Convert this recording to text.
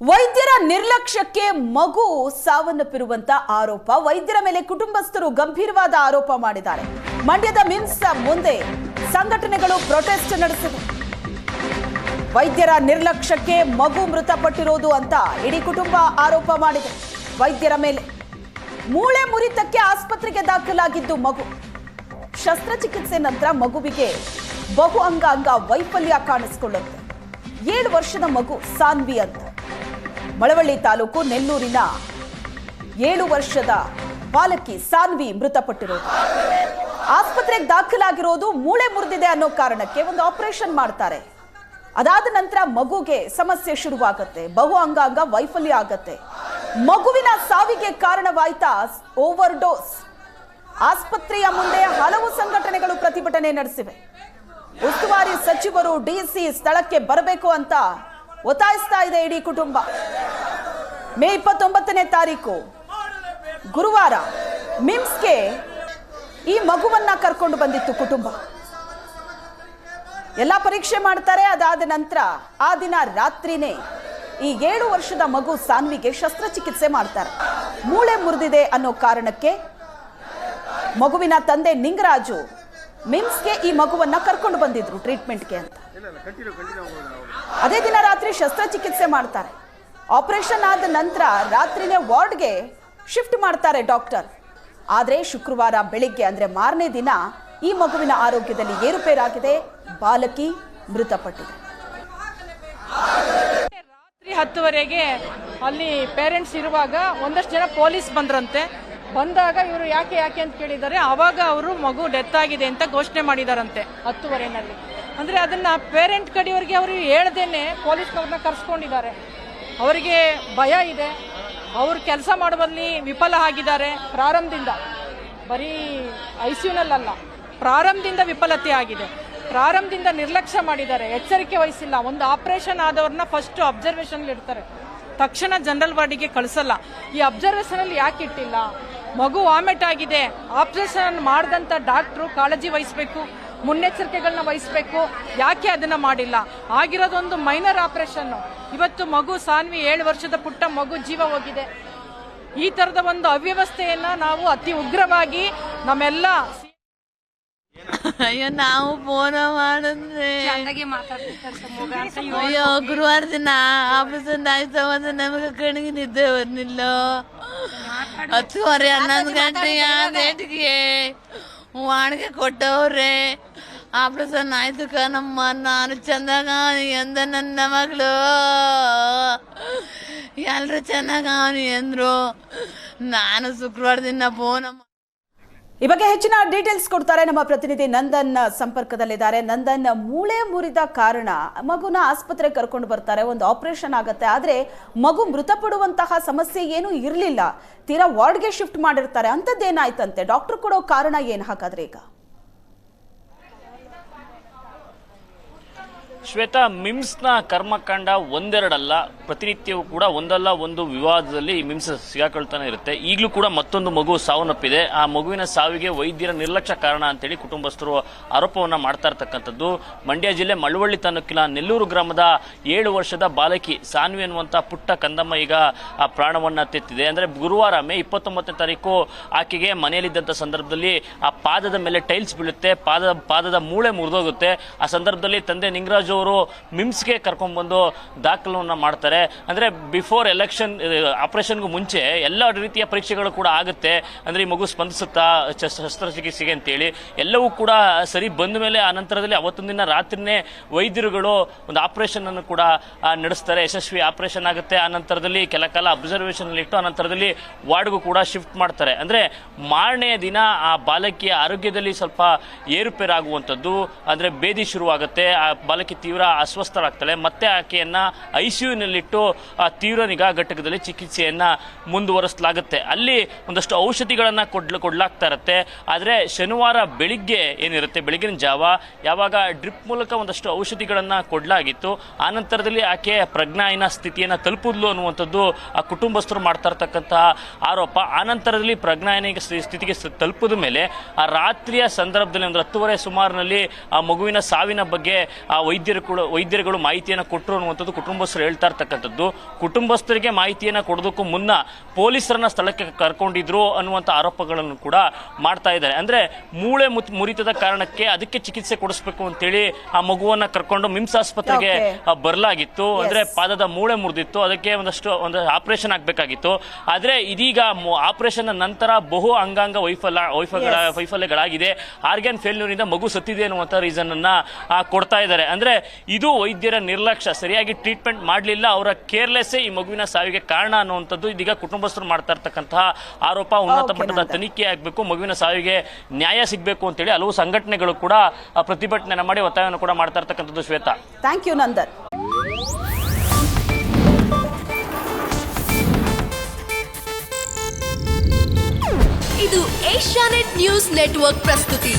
ವೈದ್ಯರ ನಿರ್ಲಕ್ಷ್ಯಕ್ಕೆ ಮಗು ಸಾವನ್ನಪ್ಪಿರುವಂತ ಆರೋಪ. ವೈದ್ಯರ ಮೇಲೆ ಕುಟುಂಬಸ್ಥರು ಗಂಭೀರವಾದ ಆರೋಪ ಮಾಡಿದ್ದಾರೆ. ಮಂಡ್ಯದ ಮಿಮ್ಸ್ ಮುಂದೆ ಸಂಘಟನೆಗಳು ಪ್ರೊಟೆಸ್ಟ್ ನಡೆಸಿವೆ. ವೈದ್ಯರ ನಿರ್ಲಕ್ಷ್ಯಕ್ಕೆ ಮಗು ಮೃತಪಟ್ಟಿರೋದು ಅಂತ ಇಡೀ ಕುಟುಂಬ ಆರೋಪ ಮಾಡಿದೆ. ವೈದ್ಯರ ಮೇಲೆ ಮೂಳೆ ಮುರಿತಕ್ಕೆ ಆಸ್ಪತ್ರೆಗೆ ದಾಖಲಾಗಿದ್ದು ಮಗು. ಶಸ್ತ್ರಚಿಕಿತ್ಸೆ ನಂತರ ಮಗುವಿಗೆ ಬಹು ಅಂಗಾಂಗ ವೈಫಲ್ಯ ಕಾಣಿಸಿಕೊಳ್ಳುತ್ತೆ. 7 ವರ್ಷದ ಮಗು ಸಾನ್ವಿ ಅಂತ. ಮಳವಳ್ಳಿ ತಾಲೂಕು ನೆಲ್ಲೂರಿನ 7 ವರ್ಷದ ಬಾಲಕಿ ಸಾನ್ವಿ ಮೃತಪಟ್ಟಿರೋದು. ಆಸ್ಪತ್ರೆಗೆ ದಾಖಲಾಗಿರೋದು ಮೂಳೆ ಮುರಿದಿದೆ ಅನ್ನೋ ಕಾರಣಕ್ಕೆ ಒಂದು ಆಪರೇಷನ್ ಮಾಡ್ತಾರೆ. ಅದಾದ ನಂತರ ಮಗುಗೆ ಸಮಸ್ಯೆ ಶುರುವಾಗುತ್ತೆ, ಬಹು ಅಂಗಾಂಗ ವೈಫಲ್ಯ ಆಗತ್ತೆ. ಮಗುವಿನ ಸಾವಿಗೆ ಕಾರಣವಾಯ್ತಾ ಓವರ್ ಡೋಸ್. ಆಸ್ಪತ್ರೆಯ ಮುಂದೆ ಹಲವು ಸಂಘಟನೆಗಳು ಪ್ರತಿಭಟನೆ ನಡೆಸಿವೆ. ಉಸ್ತುವಾರಿ ಸಚಿವರು ಡಿಸಿ ಸ್ಥಳಕ್ಕೆ ಬರಬೇಕು ಅಂತ ಒತ್ತಾಯಿಸ್ತಾ ಇದೆ ಇಡೀ ಕುಟುಂಬ. ಮೇ 29ನೇ ತಾರೀಕು ಗುರುವಾರ ಮಿಮ್ಸ್ಗೆ ಈ ಮಗುವನ್ನ ಕರ್ಕೊಂಡು ಬಂದಿತ್ತು ಕುಟುಂಬ. ಎಲ್ಲ ಪರೀಕ್ಷೆ ಮಾಡ್ತಾರೆ. ಅದಾದ ನಂತರ ಆ ದಿನ ರಾತ್ರಿನೇ ಈ 7 ವರ್ಷದ ಮಗು ಸಾನ್ವಿಗೆ ಶಸ್ತ್ರಚಿಕಿತ್ಸೆ ಮಾಡ್ತಾರೆ. ಮೂಳೆ ಮುರಿದಿದೆ ಅನ್ನೋ ಕಾರಣಕ್ಕೆ ಮಗುವಿನ ತಂದೆ ನಿಂಗರಾಜು ಮಿಮ್ಸ್ಗೆ ಈ ಮಗುವನ್ನ ಕರ್ಕೊಂಡು ಬಂದಿದ್ರು ಟ್ರೀಟ್ಮೆಂಟ್ಗೆ ಅಂತ. ಅದೇ ದಿನ ರಾತ್ರಿ ಶಸ್ತ್ರಚಿಕಿತ್ಸೆ ಮಾಡ್ತಾರೆ. ಆಪರೇಷನ್ ಆದ ನಂತರ ರಾತ್ರಿನೇ ವಾರ್ಡ್ಗೆ ಶಿಫ್ಟ್ ಮಾಡ್ತಾರೆ ಡಾಕ್ಟರ್. ಆದರೆ ಶುಕ್ರವಾರ ಬೆಳಿಗ್ಗೆ ಅಂದ್ರೆ ಮಾರನೇ ದಿನ ಈ ಮಗುವಿನ ಆರೋಗ್ಯದಲ್ಲಿ ಏರುಪೇರಾಗಿದೆ. ಬಾಲಕಿ ಮೃತಪಟ್ಟಿದೆ. ರಾತ್ರಿ 10 ಅಲ್ಲಿ ಪೇರೆಂಟ್ಸ್ ಇರುವಾಗ ಒಂದಷ್ಟು ಜನ ಪೊಲೀಸ್ ಬಂದ್ರಂತೆ. ಬಂದಾಗ ಇವರು ಯಾಕೆ ಅಂತ ಕೇಳಿದ್ದಾರೆ. ಆವಾಗ ಅವರು ಮಗು ಡೆತ್ ಆಗಿದೆ ಅಂತ ಘೋಷಣೆ ಮಾಡಿದಾರಂತೆ 10:30ನಲ್ಲಿ. ಅಂದ್ರೆ ಅದನ್ನ ಪೇರೆಂಟ್ ಕಡೆಯವರಿಗೆ ಅವರು ಹೇಳ್ದೇನೆ ಪೊಲೀಸ್ನವ್ರನ್ನ ಕರ್ಸ್ಕೊಂಡಿದ್ದಾರೆ. ಅವರಿಗೆ ಭಯ ಇದೆ. ಅವ್ರು ಕೆಲಸ ಮಾಡುವಲ್ಲಿ ವಿಫಲ ಆಗಿದ್ದಾರೆ. ಪ್ರಾರಂಭದಿಂದ ಬರೀ ಐಸಿಯುನಲ್ಲ, ಪ್ರಾರಂಭದಿಂದ ವಿಫಲತೆ ಆಗಿದೆ. ಪ್ರಾರಂಭದಿಂದ ನಿರ್ಲಕ್ಷ್ಯ ಮಾಡಿದ್ದಾರೆ, ಎಚ್ಚರಿಕೆ ವಹಿಸಿಲ್ಲ. ಒಂದು ಆಪರೇಷನ್ ಆದವ್ರನ್ನ ಫಸ್ಟ್ ಅಬ್ಸರ್ವೇಷನ್ ಇಡ್ತಾರೆ, ತಕ್ಷಣ ಜನರಲ್ ವಾರ್ಡಿಗೆ ಕಳಿಸಲ್ಲ. ಈ ಅಬ್ಸರ್ವೇಷನ್ ಅಲ್ಲಿ ಯಾಕೆ ಇಟ್ಟಿಲ್ಲ? ಮಗು ವಾಮಿಟ್ ಆಗಿದೆ, ಆಪರೇಷನ್ ಮಾಡಿದಂತ ಡಾಕ್ಟ್ರು ಕಾಳಜಿ ವಹಿಸಬೇಕು, ಮುನ್ನೆಚ್ಚರಿಕೆಗಳನ್ನ ವಹಿಸಬೇಕು. ಯಾಕೆ ಅದನ್ನ ಮಾಡಿಲ್ಲ? ಆಗಿರೋದೊಂದು ಮೈನರ್ ಆಪರೇಷನ್. ಇವತ್ತು ಮಗು ಸಾನ್ವಿ 7 ವರ್ಷದ ಪುಟ್ಟ ಮಗು ಜೀವ ಹೋಗಿದೆ. ಈ ತರದ ಒಂದು ಅವ್ಯವಸ್ಥೆಯನ್ನ ನಾವು ಅತಿ ಉಗ್ರವಾಗಿ ನಮ್ಮೆಲ್ಲ ಅಯ್ಯೋ ನಾವು ಫೋನ್ ಮಾಡಿದ್ರೆ ಅಯ್ಯೋ ಗುರುವಾರ ದಿನ ಆಪರೇಷನ್ ಆಯ್ತು. ಮತ್ತೆ ನಮಗೆ ಕಣಿಗೆ ನಿದ್ದೆ ಬರ್ಲಿಲ್ಲ. 10:30 11 ಗಂಟೆಯ ಡೇಟ್ಗೆ ವಾಣಿಗೆ ಕೊಟ್ಟವ್ರೆ. ಆಪರೇಷನ್ ಆಯ್ತು ಕಣಮ್ಮ, ನಾನು ಚಂದಾಗ ಎಂದ ನನ್ನ ಮಗಳು ಎಲ್ರು ಚೆನ್ನಾಗ ಎಂದ್ರು. ನಾನು ಶುಕ್ರವಾರ ದಿನ ಫೋನ್ ಈ ಬಗ್ಗೆ ಹೆಚ್ಚಿನ ಡೀಟೇಲ್ಸ್ ಕೊಡ್ತಾರೆ ನಮ್ಮ ಪ್ರತಿನಿಧಿ ನಂದನ್ ಸಂಪರ್ಕದಲ್ಲಿದ್ದಾರೆ. ನಂದನ್, ಮೂಳೆ ಮುರಿದ ಕಾರಣ ಮಗುನ ಆಸ್ಪತ್ರೆಗೆ ಕರ್ಕೊಂಡು ಬರ್ತಾರೆ, ಒಂದು ಆಪರೇಷನ್ ಆಗತ್ತೆ. ಆದ್ರೆ ಮಗು ಮೃತಪಡುವಂತಹ ಸಮಸ್ಯೆ ಏನೂ ಇರಲಿಲ್ಲ, ತೀರಾ ವಾರ್ಡ್ಗೆ ಶಿಫ್ಟ್ ಮಾಡಿರ್ತಾರೆ. ಅಂಥದ್ದೇನಾಯ್ತಂತೆ? ಡಾಕ್ಟರ್ ಕೊಡೋ ಕಾರಣ ಏನು ಹಾಗಾದ್ರೆ ಈಗ? ಶ್ವೇತಾ, ಮಿಮ್ಸ್ನ ಕರ್ಮಕಾಂಡ ಒಂದೆರಡಲ್ಲ, ಪ್ರತಿನಿತ್ಯವೂ ಕೂಡ ಒಂದಲ್ಲ ಒಂದು ವಿವಾದದಲ್ಲಿ ಮಿಮ್ಸ್ ಸಿಗಾಕೊಳ್ತಾನೆ ಇರುತ್ತೆ. ಈಗಲೂ ಕೂಡ ಮತ್ತೊಂದು ಮಗು ಸಾವನ್ನಪ್ಪಿದೆ. ಆ ಮಗುವಿನ ಸಾವಿಗೆ ವೈದ್ಯರ ನಿರ್ಲಕ್ಷ್ಯ ಕಾರಣ ಅಂತೇಳಿ ಕುಟುಂಬಸ್ಥರು ಆರೋಪವನ್ನ ಮಾಡ್ತಾ ಇರ್ತಕ್ಕಂಥದ್ದು. ಮಂಡ್ಯ ಜಿಲ್ಲೆ ಮಳವಳ್ಳಿ ತಾಲೂಕಿನ ನೆಲ್ಲೂರು ಗ್ರಾಮದ 7 ವರ್ಷದ ಬಾಲಕಿ ಸಾನ್ವಿ ಅನ್ನುವಂಥ ಪುಟ್ಟ ಕಂದಮ್ಮ ಈಗ ಆ ಪ್ರಾಣವನ್ನ ತೆತ್ತಿದೆ. ಅಂದ್ರೆ ಗುರುವಾರ ಮೇ 29ನೇ ತಾರೀಕು ಆಕೆಗೆ ಮನೆಯಲ್ಲಿದ್ದಂಥ ಸಂದರ್ಭದಲ್ಲಿ ಆ ಪಾದದ ಮೇಲೆ ಟೈಲ್ಸ್ ಬೀಳುತ್ತೆ, ಪಾದದ ಮೂಳೆ ಮುರಿದೋಗುತ್ತೆ. ಆ ಸಂದರ್ಭದಲ್ಲಿ ತಂದೆ ನಿಂಗರಾಜು ಅವರು ಮಿಮ್ಸ್ಗೆ ಕರ್ಕೊಂಡ್ಬಂದು ದಾಖಲನ್ನ ಮಾಡ್ತಾರೆ. ಅಂದ್ರೆ ಬಿಫೋರ್ ಎಲೆಕ್ಷನ್ ಆಪರೇಷನ್ಗೂ ಮುಂಚೆ ಎಲ್ಲ ರೀತಿಯ ಪರೀಕ್ಷೆಗಳು ಕೂಡ ಆಗುತ್ತೆ. ಅಂದ್ರೆ ಈ ಮಗು ಸ್ಪಂದಿಸುತ್ತಾ ಶಸ್ತ್ರಚಿಕಿತ್ಸೆಗೆ ಅಂತೇಳಿ ಎಲ್ಲವೂ ಕೂಡ ಸರಿ ಬಂದ ಮೇಲೆ ಆ ನಂತರದಲ್ಲಿ ಅವತ್ತೊಂದು ದಿನ ರಾತ್ರಿನೇ ವೈದ್ಯರುಗಳು ಒಂದು ಆಪರೇಷನ್ ಅನ್ನು ಕೂಡ ನಡೆಸ್ತಾರೆ. ಯಶಸ್ವಿ ಆಪರೇಷನ್ ಆಗುತ್ತೆ. ಆ ನಂತರದಲ್ಲಿ ಕೆಲ ಕಾಲ ಅಬ್ಸರ್ವೇಷನ್ ಅಲ್ಲಿ ಇಟ್ಟು ಆ ನಂತರದಲ್ಲಿ ವಾರ್ಡ್ಗೂ ಕೂಡ ಶಿಫ್ಟ್ ಮಾಡ್ತಾರೆ. ಅಂದ್ರೆ ಮಾರನೆಯ ದಿನ ಆ ಬಾಲಕಿಯ ಆರೋಗ್ಯದಲ್ಲಿ ಸ್ವಲ್ಪ ಏರುಪೇರಾಗುವಂಥದ್ದು, ಅಂದ್ರೆ ಬೇದಿ ಶುರುವಾಗುತ್ತೆ. ಆ ಬಾಲಕಿ ತೀವ್ರ ಅಸ್ವಸ್ಥರಾಗ್ತಾಳೆ. ಮತ್ತೆ ಆಕೆಯನ್ನ ಐಸಿಯುನಲ್ಲಿಟ್ಟು ತೀವ್ರ ನಿಗಾ ಘಟಕದಲ್ಲಿ ಚಿಕಿತ್ಸೆಯನ್ನ ಮುಂದುವರಿಸಲಾಗುತ್ತೆ. ಅಲ್ಲಿ ಒಂದಷ್ಟು ಔಷಧಿಗಳನ್ನ ಕೊಡ್ಲಾಗ್ತಾ ಇರುತ್ತೆ. ಆದ್ರೆ ಶನಿವಾರ ಬೆಳಿಗ್ಗೆ ಏನಿರುತ್ತೆ, ಬೆಳಗಿನ ಜಾವ ಯಾವಾಗ ಡ್ರಿಪ್ ಮೂಲಕ ಒಂದಷ್ಟು ಔಷಧಿಗಳನ್ನ ಕೊಡ್ಲಾಗಿತ್ತು, ಆ ನಂತರದಲ್ಲಿ ಆಕೆ ಪ್ರಜ್ಞಾಹೀನ ಸ್ಥಿತಿಯನ್ನ ತಲುಪಿದ್ಲು ಅನ್ನುವಂಥದ್ದು ಆ ಕುಟುಂಬಸ್ಥರು ಮಾಡ್ತಾ ಇರ್ತಕ್ಕಂತಹ ಆರೋಪ. ಆ ನಂತರದಲ್ಲಿ ಪ್ರಜ್ಞಾಹೀನ ಸ್ಥಿತಿಗೆ ತಲುಪಿದ ಮೇಲೆ ಆ ರಾತ್ರಿಯ ಸಂದರ್ಭದಲ್ಲಿ ಒಂದು 10:30 ಸುಮಾರಿನಲ್ಲಿ ಆ ಮಗುವಿನ ಸಾವಿನ ಬಗ್ಗೆ ಆ ವೈದ್ಯ ವೈದ್ಯರುಗಳು ಮಾಹಿತಿಯನ್ನು ಕೊಟ್ಟರು ಅನ್ನುವಂಥದ್ದು ಕುಟುಂಬಸ್ಥರು ಹೇಳ್ತಾ ಇರ್ತಕ್ಕಂಥದ್ದು. ಕುಟುಂಬಸ್ಥರಿಗೆ ಮಾಹಿತಿಯನ್ನು ಕೊಡೋದಕ್ಕೂ ಮುನ್ನ ಪೊಲೀಸರನ್ನ ಸ್ಥಳಕ್ಕೆ ಕರ್ಕೊಂಡಿದ್ರು ಅನ್ನುವಂಥ ಆರೋಪಗಳನ್ನು ಕೂಡ ಮಾಡ್ತಾ ಇದ್ದಾರೆ. ಅಂದ್ರೆ ಮೂಳೆ ಮುರಿತದ ಕಾರಣಕ್ಕೆ ಅದಕ್ಕೆ ಚಿಕಿತ್ಸೆ ಕೊಡಿಸ್ಬೇಕು ಅಂತೇಳಿ ಆ ಮಗುವನ್ನ ಕರ್ಕೊಂಡು ಮಿಮ್ಸ್ ಆಸ್ಪತ್ರೆಗೆ ಬರಲಾಗಿತ್ತು. ಅಂದ್ರೆ ಪಾದದ ಮೂಳೆ ಮುರಿದಿತ್ತು, ಅದಕ್ಕೆ ಒಂದು ಆಪರೇಷನ್ ಆಗ್ಬೇಕಾಗಿತ್ತು. ಆದ್ರೆ ಇದೀಗ ಆಪರೇಷನ್ ನಂತರ ಬಹು ಅಂಗಾಂಗ ವೈಫಲ್ಯಗಳಾಗಿದೆ, ಆರ್ಗ್ಯಾನ್ ಫೇಲ್ಯೂರ್ ಇಂದ ಮಗು ಸತ್ತಿದೆ ಅನ್ನುವಂಥ ರೀಸನ್ ಅನ್ನ ಕೊಡ್ತಾ ಇದ್ದಾರೆ. ಅಂದ್ರೆ ಇದು ವೈದ್ಯರ ನಿರ್ಲಕ್ಷ್ಯ, ಸರಿಯಾಗಿ ಟ್ರೀಟ್ಮೆಂಟ್ ಮಾಡಲಿಲ್ಲ, ಅವರ ಕೇರ್ಲೆಸ್ ಈ ಮಗುವಿನ ಸಾವಿಗೆ ಕಾರಣ ಅನ್ನುವಂಥದ್ದು ಇದೀಗ ಕುಟುಂಬಸ್ಥರು ಮಾಡ್ತಾ ಇರ್ತಕ್ಕಂತಹ ಆರೋಪ. ಉನ್ನತ ಮಟ್ಟದ ತನಿಖೆ ಆಗಬೇಕು, ಮಗುವಿನ ಸಾವಿಗೆ ನ್ಯಾಯ ಸಿಗಬೇಕು ಅಂತೇಳಿ ಹಲವು ಸಂಘಟನೆಗಳು ಕೂಡ ಪ್ರತಿಭಟನೆ ಮಾಡಿ ಒತ್ತಾಯವನ್ನು ಕೂಡ ಮಾಡ್ತಾ ಇರ್ತಕ್ಕಂಥದ್ದು. Shweta, thank you Nandan. ಇದು ಏಷ್ಯಾನೆಟ್ ನ್ಯೂಸ್ ನೆಟ್ವರ್ಕ್ ಪ್ರಸ್ತುತಿ.